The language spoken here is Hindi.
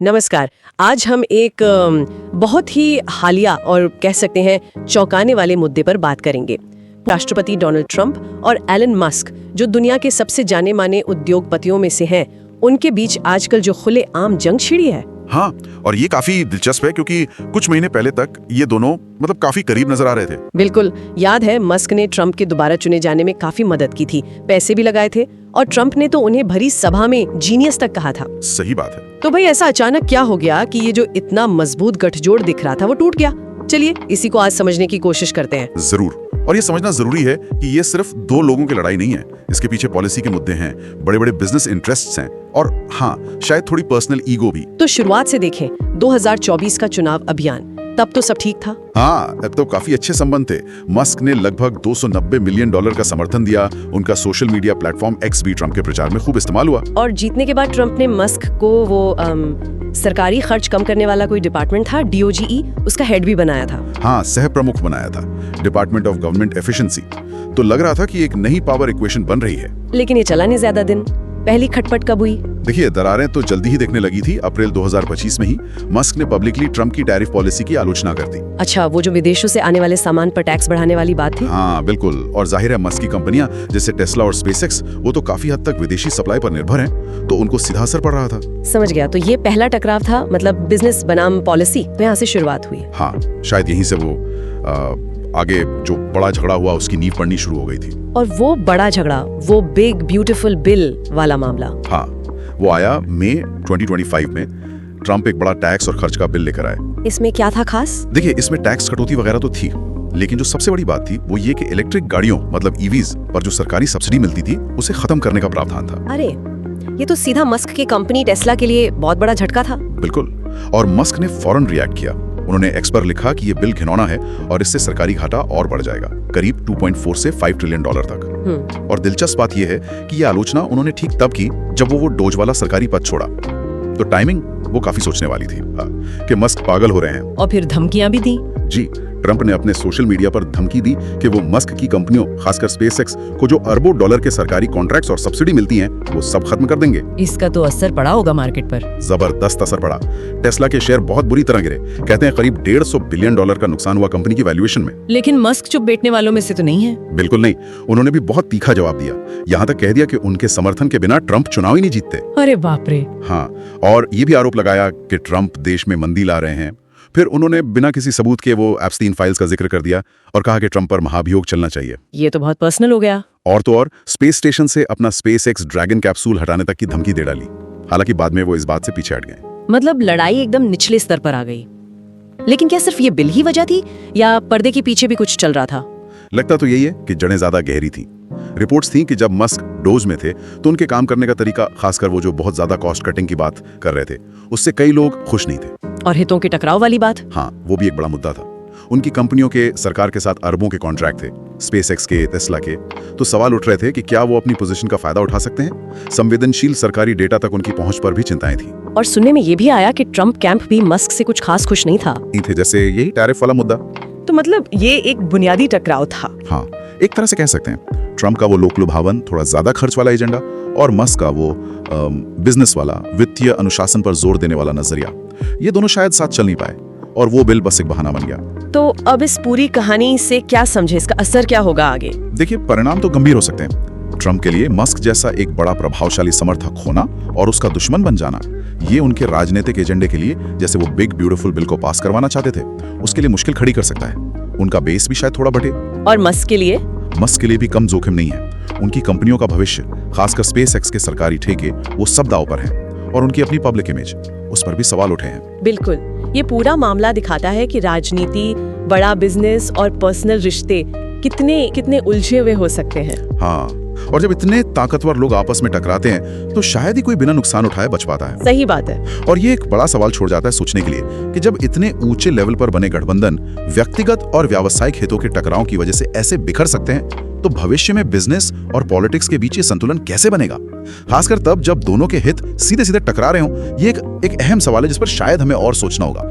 नमस्कार। आज हम एक बहुत ही हालिया और कह सकते हैं चौंकाने वाले मुद्दे पर बात करेंगे। राष्ट्रपति डोनाल्ड ट्रंप और एलन मस्क, जो दुनिया के सबसे जाने माने उद्योगपतियों में से हैं, उनके बीच आजकल जो खुलेआम जंग छिड़ी है। हाँ, और ये काफी दिलचस्प है क्योंकि कुछ महीने पहले तक ये दोनों काफी करीब नजर आ रहे थे। बिल्कुल, याद है मस्क ने ट्रंप के दोबारा चुने जाने में काफी मदद की थी, पैसे भी लगाए थे, और ट्रंप ने तो उन्हें भरी सभा में जीनियस तक कहा था। सही बात है। तो भाई ऐसा अचानक क्या हो गया कि ये जो इतना मजबूत गठजोड़ दिख रहा था वो टूट गया? चलिए इसी को आज समझने की कोशिश करते हैं। जरूर। और ये समझना जरूरी है कि ये सिर्फ दो लोगों की लड़ाई नहीं है। इसके पीछे पॉलिसी के मुद्दे हैं, बड़े बड़े बिजनेस इंटरेस्ट्स हैं, और हाँ, शायद थोड़ी पर्सनल ईगो भी। तो शुरुआत से देखें, 2024 का चुनाव अभियान, तब तो सब ठीक था। हाँ, अब तो काफी अच्छे संबंध थे। मस्क ने लगभग $290 मिलियन का समर्थन दिया। उनका सोशल मीडिया प्लेटफॉर्म एक्स भी ट्रंप के प्रचार में खूब इस्तेमाल हुआ। और जीतने के बाद ट्रंप ने मस्क को वो सरकारी खर्च कम करने वाला कोई डिपार्टमेंट था, DOGE, उसका हेड भी बनाया था। हाँ, सह प्रमुख बनाया था, डिपार्टमेंट ऑफ गवर्नमेंट एफिशिएंसी। तो लग रहा था कि एक नई पावर इक्वेशन बन रही है। लेकिन ये चला नहीं ज्यादा दिन। पहली खटपट कब हुई? देखिए, दरारें तो जल्दी ही दिखने लगी थी। अप्रैल 2025 में ही मस्क ने पब्लिकली ट्रंप की टैरिफ पॉलिसी की आलोचना कर दी। अच्छा, वो जो विदेशों से आने वाले सामान पर टैक्स बढ़ाने वाली बात थी? हाँ बिल्कुल। और जाहिर है मस्क की कंपनियां जैसे टेस्ला और स्पेसएक्स, वो तो काफी हद तक विदेशी सप्लाई पर निर्भर हैं, तो उनको सीधा असर पड़ रहा था। समझ गया। तो ये पहला टकराव था, मतलब बिजनेस बनाम पॉलिसी, तो यहाँ से शुरुआत हुई। हाँ, शायद यहीं से वो आगे जो बड़ा झगड़ा हुआ उसकी नींव पड़नी शुरू हो गई थी। और वो बड़ा झगड़ा, वो बिग ब्यूटीफुल बिल वाला मामला, हाँ, वो आया मई 2025 में। ट्रंप एक बड़ा टैक्स और खर्च का बिल लेकर आए। इसमें क्या था खास? देखिए, इसमें टैक्स कटौती वगैरह तो थी, लेकिन जो सबसे बड़ी बात थी वो ये कि इलेक्ट्रिक गाड़ियों मतलब EVs पर जो सरकारी सब्सिडी मिलती थी उसे खत्म करने का प्रावधान था। अरे, ये तो सीधा मस्क की कंपनी टेस्ला के लिए बहुत बड़ा झटका था। बिल्कुल। और मस्क ने फौरन रिएक्ट किया। उन्होंने एक्स पर लिखा कि ये बिल घिनौना है और इससे सरकारी घाटा और बढ़ जाएगा, करीब 2.4 से 5 ट्रिलियन डॉलर तक। और दिलचस्प बात यह है कि ये आलोचना उन्होंने ठीक तब की जब वो डोज वाला सरकारी पद छोड़ा। तो टाइमिंग वो काफी सोचने वाली थी कि मस्क पागल हो रहे हैं। और फिर धमकियां भी दी। जी, ट्रंप ने अपने सोशल मीडिया पर धमकी दी कि वो मस्क की कंपनियों, खासकर स्पेसएक्स को जो अरबों डॉलर के सरकारी कॉन्ट्रैक्ट्स और सब्सिडी मिलती हैं, वो सब खत्म कर देंगे। इसका तो असर पड़ा होगा मार्केट पर। जबरदस्त असर पड़ा। टेस्ला के शेयर बहुत बुरी तरह गिरे। कहते हैं करीब $150 बिलियन का नुकसान हुआ कंपनी की वैल्यूएशन में। लेकिन मस्क चुप बैठने वालों में से तो नहीं है। बिल्कुल नहीं। उन्होंने भी बहुत तीखा जवाब दिया। यहाँ तक कह दिया कि उनके समर्थन के बिना ट्रंप चुनाव ही नहीं जीतते। अरे बाप रे। हाँ, और ये भी आरोप लगाया कि ट्रंप देश में मंदी ला रहे हैं। फिर उन्होंने बिना किसी सबूत के वो एप्स्टीन फाइल्स का जिक्र कर दिया और कहा कि ट्रंप पर महाभियोग चलना चाहिए। ये तो बहुत पर्सनल हो गया। और तो और स्पेस स्टेशन से अपना SpaceX ड्रैगन कैप्सूल हटाने तक की धमकी दे डाली। हालांकि बाद में वो इस बात से पीछे हट गए। मतलब लड़ाई एकदम निचले स्तर पर आ गई। लेकिन क्या सिर्फ ये बिल ही वजह थी या पर्दे के पीछे भी कुछ चल रहा था? लगता तो यही है कि जड़ें ज्यादा गहरी थी। रिपोर्ट्स थी कि जब मस्क डोज में थे तो उनके काम करने का तरीका, खासकर वो जो बहुत ज्यादा कॉस्ट कटिंग की बात कर रहे थे, उससे कई लोग खुश नहीं थे। और हितों के टकराव वाली बात? हाँ, वो भी एक बड़ा मुद्दा था। उनकी कंपनियों के सरकार के साथ अरबों के कॉन्ट्रैक्ट थे, स्पेसएक्स के, टेस्ला के। तो सवाल उठ रहे थे कि क्या वो अपनी पोजीशन का फायदा उठा सकते हैं। संवेदनशील सरकारी डेटा तक उनकी पहुंच पर भी चिंताएं थी। और सुनने में ये भी आया कि ट्रंप कैंप भी मस्क से कुछ खास खुश नहीं था। जैसे यही टैरिफ वाला मुद्दा। तो मतलब ये एक बुनियादी टकराव था। हाँ, एक तरह से कह सकते हैं। ट्रंप का वो लोकलुभावन, थोड़ा ज्यादा खर्च वाला एजेंडा, और मस्क का वो बिजनेस वाला, वित्तीय अनुशासन पर जोर देने वाला नजरिया, ये दोनों शायद साथ चल नहीं पाए और वो बिल बस एक बहाना बन गया। तो अब इस पूरी कहानी से क्या समझे, इसका असर क्या होगा आगे? देखिए, परिणाम तो गंभीर हो सकते हैं। ट्रंप के लिए मस्क जैसा एक बड़ा प्रभावशाली समर्थक होना और उसका दुश्मन बन जाना, ये उनके राजनीतिक एजेंडे के लिए, जैसे वो बिग ब्यूटीफुल बिल को पास करवाना चाहते थे, उसके लिए मुश्किल खड़ी कर सकता है। उनका बेस भी शायद थोड़ा बढ़े। और मस्क के लिए भी कम जोखिम नहीं है। उनकी कंपनियों का भविष्य, खासकर SpaceX के सरकारी ठेके, वो सब दांव पर हैं। और उनकी अपनी पब्लिक इमेज, उस पर भी सवाल उठे हैं। बिल्कुल, ये पूरा मामला दिखाता है कि राजनीति, बड़ा बिजनेस और पर्सनल रिश्ते कितने उलझे हुए हो सकते हैं। हाँ, और जब इतने ताकतवर लोग आपस में टकराते हैं तो शायद ही कोई बिना नुकसान उठाए बच पाता है। सही बात है। और ये एक बड़ा सवाल छोड़ जाता है सोचने के लिए कि जब इतने ऊंचे लेवल पर बने गठबंधन व्यक्तिगत और व्यावसायिक हितों के टकराव की वजह से ऐसे बिखर सकते हैं, तो भविष्य में बिजनेस और पॉलिटिक्स के बीच ये संतुलन कैसे बनेगा, खासकर तब जब दोनों के हित सीधे सीधे टकरा रहे हों। ये एक अहम सवाल है जिस पर शायद हमें और सोचना होगा।